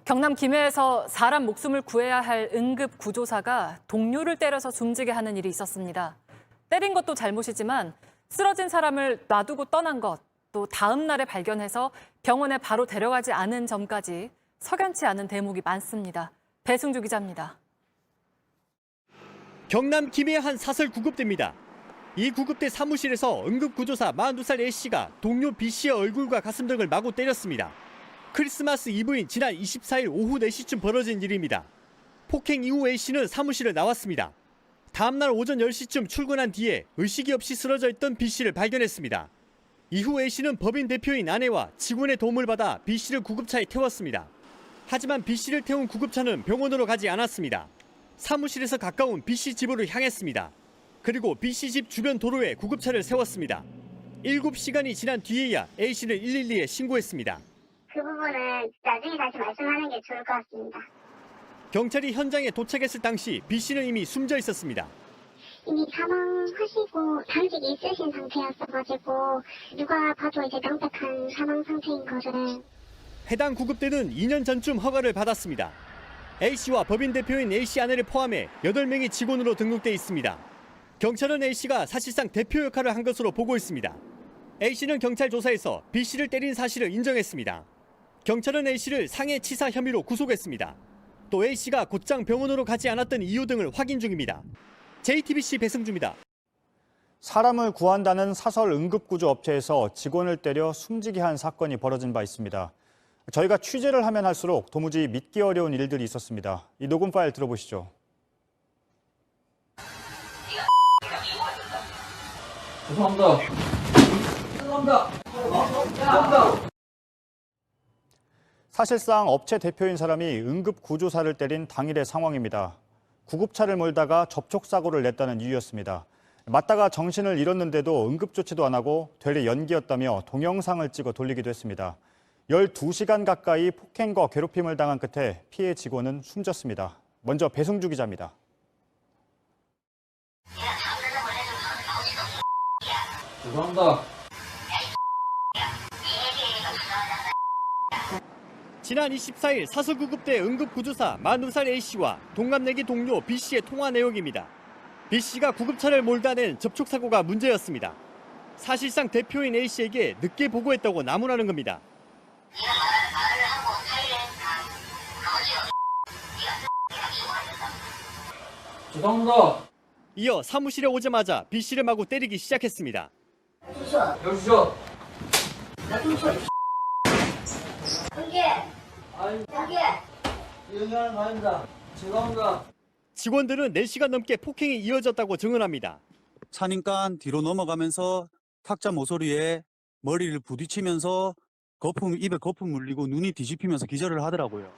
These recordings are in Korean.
경남 김해에서 사람 목숨을 구해야 할 응급 구조사가 동료를 때려서 숨지게 하는 일이 있었습니다. 때린 것도 잘못이지만 쓰러진 사람을 놔두고 떠난 것, 또 다음 날에 발견해서 병원에 바로 데려가지 않은 점까지 석연치 않은 대목이 많습니다. 배승주 기자입니다. 경남 김해의 한 사설 구급대입니다. 이 구급대 사무실에서 응급구조사 42살 A씨가 동료 B씨의 얼굴과 가슴 등을 마구 때렸습니다. 크리스마스 이브인 지난 24일 오후 4시쯤 벌어진 일입니다. 폭행 이후 A씨는 사무실을 나왔습니다. 다음 날 오전 10시쯤 출근한 뒤에 의식이 없이 쓰러져 있던 B씨를 발견했습니다. 이후 A씨는 법인 대표인 아내와 직원의 도움을 받아 B씨를 구급차에 태웠습니다. 하지만 B씨를 태운 구급차는 병원으로 가지 않았습니다. 사무실에서 가까운 B씨 집으로 향했습니다. 그리고 B씨 집 주변 도로에 구급차를 세웠습니다. 7시간이 지난 뒤에야 A씨는 112에 신고했습니다. 그 부분은 나중에 다시 말씀하는 게 좋을 것 같습니다. 경찰이 현장에 도착했을 당시 B씨는 이미 숨져 있었습니다. 이미 사망하시고 당직이 있으신 상태였어가지고 누가 봐도 이제 명백한 사망 상태인 거를. 해당 구급대는 2년 전쯤 허가를 받았습니다. A씨와 법인 대표인 A씨 아내를 포함해 8명이 직원으로 등록돼 있습니다. 경찰은 A씨가 사실상 대표 역할을 한 것으로 보고 있습니다. A씨는 경찰 조사에서 B씨를 때린 사실을 인정했습니다. 경찰은 A씨를 상해치사 혐의로 구속했습니다. 또 A씨가 곧장 병원으로 가지 않았던 이유 등을 확인 중입니다. JTBC 배승주입니다. 사람을 구한다는 사설 응급구조 업체에서 직원을 때려 숨지게 한 사건이 벌어진 바 있습니다. 저희가 취재를 하면 할수록 도무지 믿기 어려운 일들이 있었습니다. 이 녹음 파일 들어보시죠. 죄송합니다. 죄송합니다. 사실상 업체 대표인 사람이 응급구조사를 때린 당일의 상황입니다. 구급차를 몰다가 접촉사고를 냈다는 이유였습니다. 맞다가 정신을 잃었는데도 응급조치도 안 하고 되레 연기였다며 동영상을 찍어 돌리기도 했습니다. 12시간 가까이 폭행과 괴롭힘을 당한 끝에 피해 직원은 숨졌습니다. 먼저 배승주 기자입니다. 죄송합니다. 지난 24일 사설구급대 응급구조사 42살 A씨와 동갑내기 동료 B씨의 통화 내용입니다. B씨가 구급차를 몰다 낸 접촉사고가 문제였습니다. 사실상 대표인 A씨에게 늦게 보고했다고 나무라는 겁니다. 죄송합니다. 이어 사무실에 오자마자 B씨를 마구 때리기 시작했습니다. 여주셔. 얘기하는 거 아닙니다. 죄송합니다. 직원들은 4시간 넘게 폭행이 이어졌다고 증언합니다. 차니까 뒤로 넘어가면서 탁자 모서리에 머리를 부딪히면서 입에 거품 물리고 눈이 뒤집히면서 기절을 하더라고요.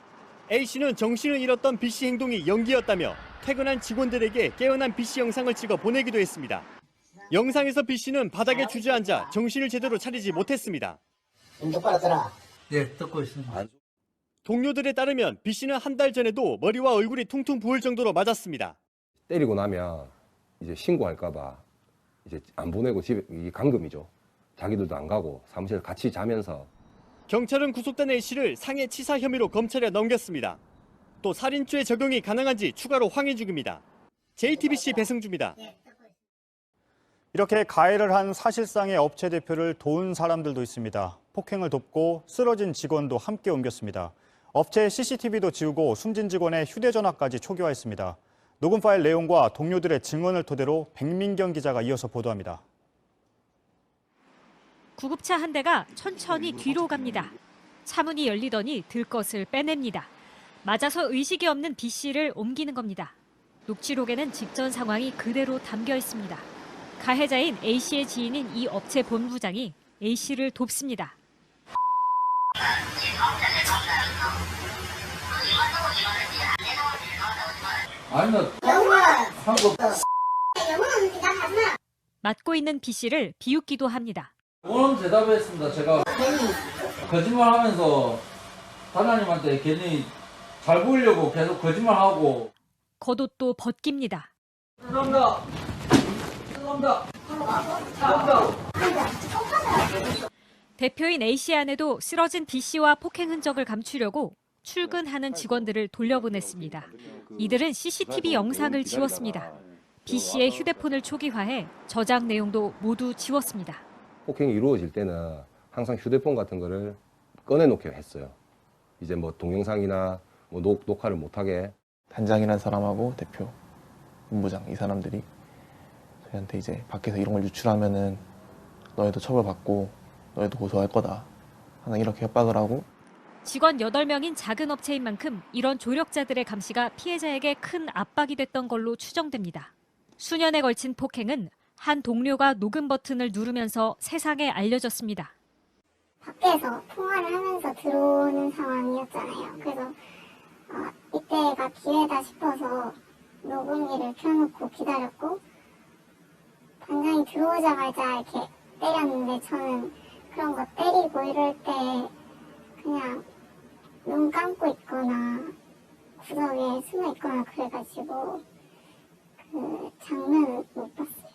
A씨는 정신을 잃었던 B씨 행동이 연기였다며 퇴근한 직원들에게 깨어난 B씨 영상을 찍어 보내기도 했습니다. 영상에서 B씨는 바닥에 주저앉아 정신을 제대로 차리지 못했습니다. 똑바로 들어. 예, 듣고 있습니다. 동료들에 따르면 B씨는 한 달 전에도 머리와 얼굴이 퉁퉁 부을 정도로 맞았습니다. 때리고 나면 이제 신고할까봐 이제 안 보내고 집에, 이게 감금이죠. 자기들도 안 가고 사무실 같이 자면서. 경찰은 구속된 A씨를 상해치사 혐의로 검찰에 넘겼습니다. 또 살인죄 적용이 가능한지 추가로 확인 중입니다. JTBC 배승주입니다. 이렇게 가해를 한 사실상의 업체 대표를 도운 사람들도 있습니다. 폭행을 돕고 쓰러진 직원도 함께 옮겼습니다. 업체 CCTV도 지우고 숨진 직원의 휴대전화까지 초기화했습니다. 녹음 파일 내용과 동료들의 증언을 토대로 백민경 기자가 이어서 보도합니다. 구급차 한 대가 천천히 뒤로 갑니다. 차문이 열리더니 들것을 빼냅니다. 맞아서 의식이 없는 B씨를 옮기는 겁니다. 녹취록에는 직전 상황이 그대로 담겨 있습니다. 가해자인 A씨의 지인인 이 업체 본부장이 A씨를 돕습니다. 아닙니다. 맞고 있는 B씨를 비웃기도 합니다. 오늘 대답했습니다. 제가 거짓말하면서 하나님한테 괜히 잘 보이려고 계속 거짓말하고. 겉옷도 벗깁니다. 죄송합니다. 죄송합니다. 죄송합니다. 대표인 A씨 아내도 쓰러진 B씨와 폭행 흔적을 감추려고 출근하는 직원들을 돌려보냈습니다. 이들은 CCTV 영상을 지웠습니다. B 씨의 휴대폰을 초기화해 저장 내용도 모두 지웠습니다. 폭행이 이루어질 때는 항상 휴대폰 같은 거를 꺼내놓게 했어요. 이제 뭐 동영상이나 뭐 녹화를 못하게. 단장이라는 사람하고 대표, 본부장 이 사람들이 저희한테 이제 밖에서 이런 걸 유출하면은 너희도 처벌받고 너희도 고소할 거다. 항상 이렇게 협박을 하고. 직원 8명인 작은 업체인 만큼 이런 조력자들의 감시가 피해자에게 큰 압박이 됐던 걸로 추정됩니다. 수년에 걸친 폭행은 한 동료가 녹음 버튼을 누르면서 세상에 알려졌습니다. 밖에서 통화를 하면서 들어오는 상황이었잖아요. 그래서 이때가 기회다 싶어서 녹음기를 켜놓고 기다렸고 단장이 들어오자마자 이렇게 때렸는데 저는 그런 거 때리고 이럴 때 그냥 눈 감고 있거나 구석에 숨어 있거나 그래가지고 그 장면을 못 봤어요.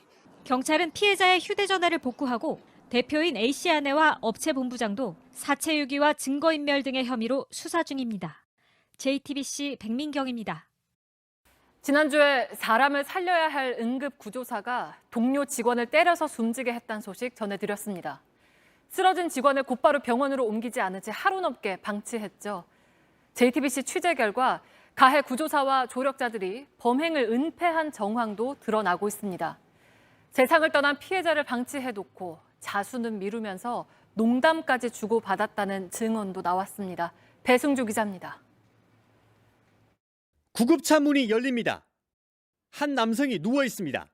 경찰은 피해자의 휴대전화를 복구하고 대표인 A씨 아내와 업체 본부장도 사체 유기와 증거인멸 등의 혐의로 수사 중입니다. JTBC 백민경입니다. 지난주에 사람을 살려야 할 응급구조사가 동료 직원을 때려서 숨지게 했다는 소식 전해드렸습니다. 쓰러진 직원을 곧바로 병원으로 옮기지 않은 채 하루 넘게 방치했죠. JTBC 취재 결과 가해 구조사와 조력자들이 범행을 은폐한 정황도 드러나고 있습니다. 세상을 떠난 피해자를 방치해놓고 자수는 미루면서 농담까지 주고받았다는 증언도 나왔습니다. 배승주 기자입니다. 구급차 문이 열립니다. 한 남성이 누워 있습니다.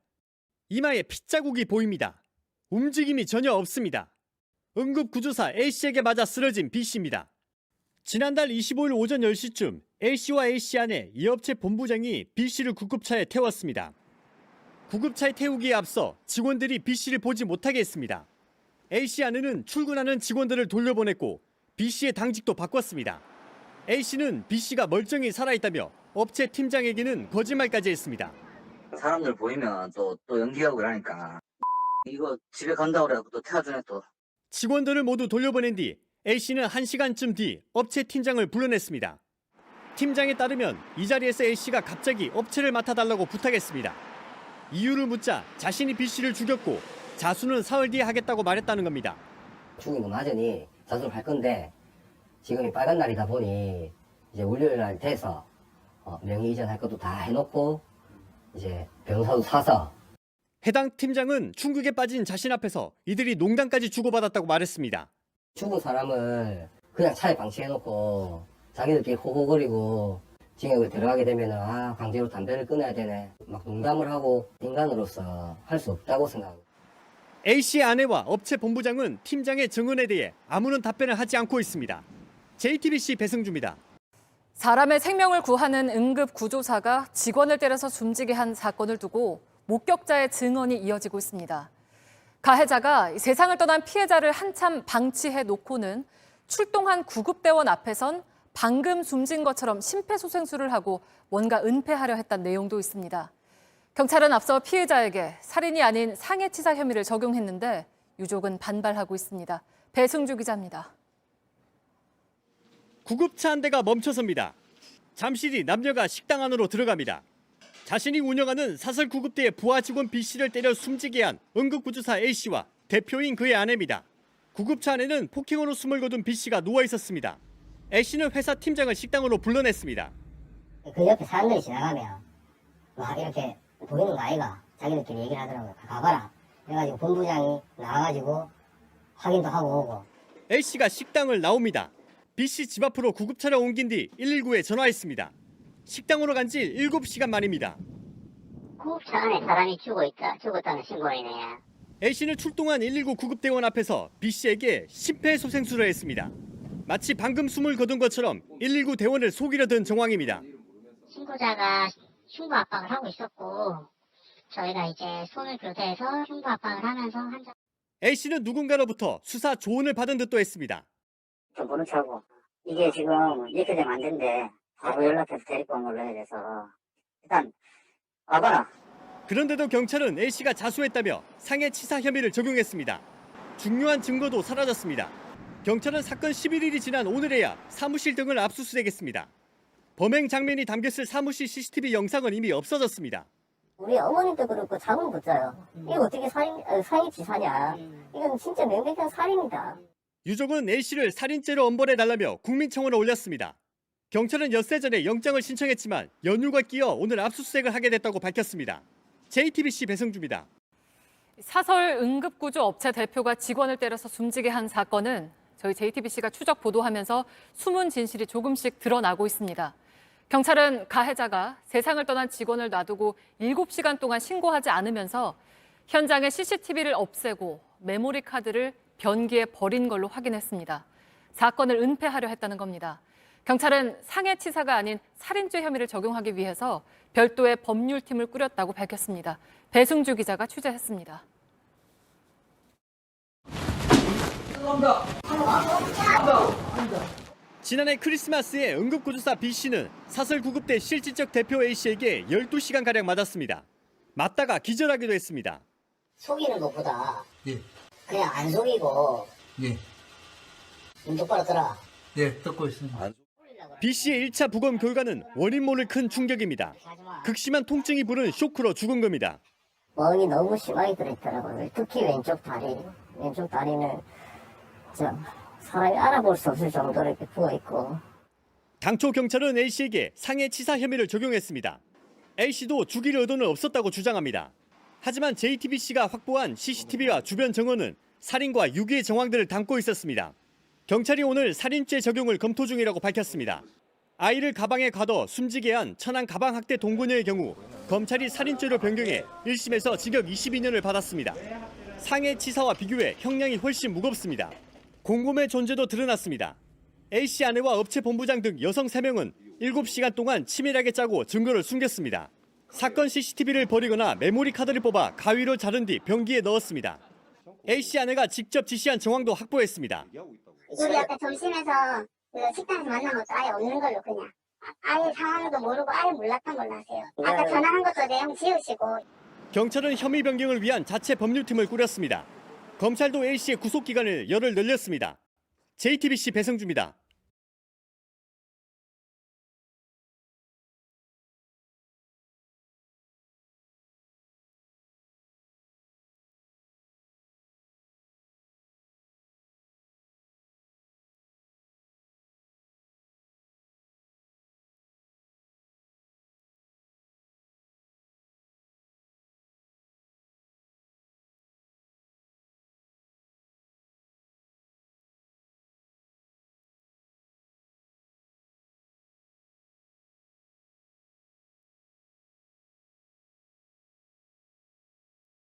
이마에 핏자국이 보입니다. 움직임이 전혀 없습니다. 응급구조사 A씨에게 맞아 쓰러진 B씨입니다. 지난달 25일 오전 10시쯤 A씨와 A씨 아내 이 업체 본부장이 B씨를 구급차에 태웠습니다. 구급차에 태우기에 앞서 직원들이 B씨를 보지 못하게 했습니다. A씨 아내는 출근하는 직원들을 돌려보냈고 B씨의 당직도 바꿨습니다. A씨는 B씨가 멀쩡히 살아있다며 업체 팀장에게는 거짓말까지 했습니다. 사람들 보이면 또 연기하고 이러니까 이거 집에 간다고 그래갖고 또 태워주네 또. 직원들을 모두 돌려보낸 뒤 A씨는 1시간쯤 뒤 업체 팀장을 불러냈습니다. 팀장에 따르면 이 자리에서 A씨가 갑자기 업체를 맡아달라고 부탁했습니다. 이유를 묻자 자신이 B씨를 죽였고 자수는 사흘 뒤에 하겠다고 말했다는 겁니다. 죽이고 맞으니 자수를 할 건데 지금이 빨간 날이다 보니 이제 월요일 날 돼서 명의 이전할 것도 다 해놓고 이제 변호사도 사서. 해당 팀장은 충격에 빠진 자신 앞에서 이들이 농담까지 주고받았다고 말했습니다. 죽은 사람을 그냥 차에 방치해놓고 자기들끼리 호호거리고 징역을 들어가게 되면 강제로 담배를 끊어야 되네 막 농담을 하고 인간으로서 할 수 없다고 생각합니다. A씨의 아내와 업체 본부장은 팀장의 증언에 대해 아무런 답변을 하지 않고 있습니다. JTBC 배승주입니다. 사람의 생명을 구하는 응급구조사가 직원을 때려서 숨지게 한 사건을 두고 목격자의 증언이 이어지고 있습니다. 가해자가 세상을 떠난 피해자를 한참 방치해 놓고는 출동한 구급대원 앞에선 방금 숨진 것처럼 심폐소생술을 하고 뭔가 은폐하려 했다는 내용도 있습니다. 경찰은 앞서 피해자에게 살인이 아닌 상해치사 혐의를 적용했는데 유족은 반발하고 있습니다. 배승주 기자입니다. 구급차 한 대가 멈춰섭니다. 잠시 뒤 남녀가 식당 안으로 들어갑니다. 자신이 운영하는 사설 구급대의 부하 직원 B씨를 때려 숨지게 한 응급구조사 A씨와 대표인 그의 아내입니다. 구급차 안에는 폭행으로 숨을 거둔 B씨가 누워 있었습니다. A씨는 회사 팀장을 식당으로 불러냈습니다. 그 옆에 사람들이 지나가면 막 이렇게 보이는 거 아이가? 자기들끼리 얘기를 하더라고요. 가봐라. 그래가지고 본부장이 나와가지고 확인도 하고 오고. A씨가 식당을 나옵니다. B씨 집 앞으로 구급차를 옮긴 뒤 119에 전화했습니다. 식당으로 간 지 7시간 만입니다. 구급차 안에 사람이 죽었다는 신고이네. A씨는 출동한 119 구급대원 앞에서 B씨에게 심폐소생술을 했습니다. 마치 방금 숨을 거둔 것처럼 119 대원을 속이려 든 정황입니다. 신고자가 흉부 압박을 하고 있었고 저희가 이제 손을 교대해서 흉부 압박을 하면서 환자 A씨는 누군가로부터 수사 조언을 받은 듯도 했습니다. 좀 보는 차고 이게 지금 이렇게 되면 안 된대. 바로 연락해서 데리고 온 걸로 해야 돼서 일단 와봐라. 그런데도 경찰은 A씨가 자수했다며 상해치사 혐의를 적용했습니다. 중요한 증거도 사라졌습니다. 경찰은 사건 11일이 지난 오늘에야 사무실 등을 압수수색했습니다. 범행 장면이 담겼을 사무실 CCTV 영상은 이미 없어졌습니다. 우리 어머님도 그렇고 잠은 못 자요. 이거 어떻게 사행치사냐. 이건 진짜 명백한 살인이다. 유족은 A씨를 살인죄로 엄벌해달라며 국민청원을 올렸습니다. 경찰은 엿새 전에 영장을 신청했지만 연휴가 끼어 오늘 압수수색을 하게 됐다고 밝혔습니다. JTBC 배승주입니다. 사설 응급구조 업체 대표가 직원을 때려서 숨지게 한 사건은 저희 JTBC가 추적 보도하면서 숨은 진실이 조금씩 드러나고 있습니다. 경찰은 가해자가 세상을 떠난 직원을 놔두고 7시간 동안 신고하지 않으면서 현장에 CCTV를 없애고 메모리 카드를 변기에 버린 걸로 확인했습니다. 사건을 은폐하려 했다는 겁니다. 경찰은 상해치사가 아닌 살인죄 혐의를 적용하기 위해서 별도의 법률팀을 꾸렸다고 밝혔습니다. 배승주 기자가 취재했습니다. 지난해 크리스마스에 응급구조사 B씨는 사설 구급대 실질적 대표 A씨에게 12시간가량 맞았습니다. 맞다가 기절하기도 했습니다. 속이는 것보다 예. 그냥 안 속이고 예. 눈 똑바로 떠라. 예, 듣고 있습니다. B씨의 1차 부검 결과는 원인 모를 큰 충격입니다. 극심한 통증이 부른 쇼크로 죽은 겁니다. 멍이 너무 심하게 들어있더라고요. 특히 왼쪽 다리. 왼쪽 다리는 사람이 알아볼 수 없을 정도로 이렇게 부어있고. 당초 경찰은 A씨에게 상해치사 혐의를 적용했습니다. A씨도 죽일 의도는 없었다고 주장합니다. 하지만 JTBC가 확보한 CCTV와 주변 정원은 살인과 유기의 정황들을 담고 있었습니다. 경찰이 오늘 살인죄 적용을 검토 중이라고 밝혔습니다. 아이를 가방에 가둬 숨지게 한 천안 가방학대 동거녀의 경우 검찰이 살인죄로 변경해 1심에서 징역 22년을 받았습니다. 상해치사와 비교해 형량이 훨씬 무겁습니다. 공범의 존재도 드러났습니다. A씨 아내와 업체 본부장 등 여성 3명은 7시간 동안 치밀하게 짜고 증거를 숨겼습니다. 사건 CCTV를 버리거나 메모리 카드를 뽑아 가위로 자른 뒤 변기에 넣었습니다. A씨 아내가 직접 지시한 정황도 확보했습니다. 우리 아까 점심에서 그 식당에서 만난 것도 아예 없는 걸로 그냥 아예 상황도 모르고 아예 몰랐던 걸로 하세요. 아까 전화한 것도 내용 지우시고. 경찰은 혐의 변경을 위한 자체 법률팀을 꾸렸습니다. 검찰도 A씨의 구속기간을 열흘 늘렸습니다. JTBC 배승주입니다.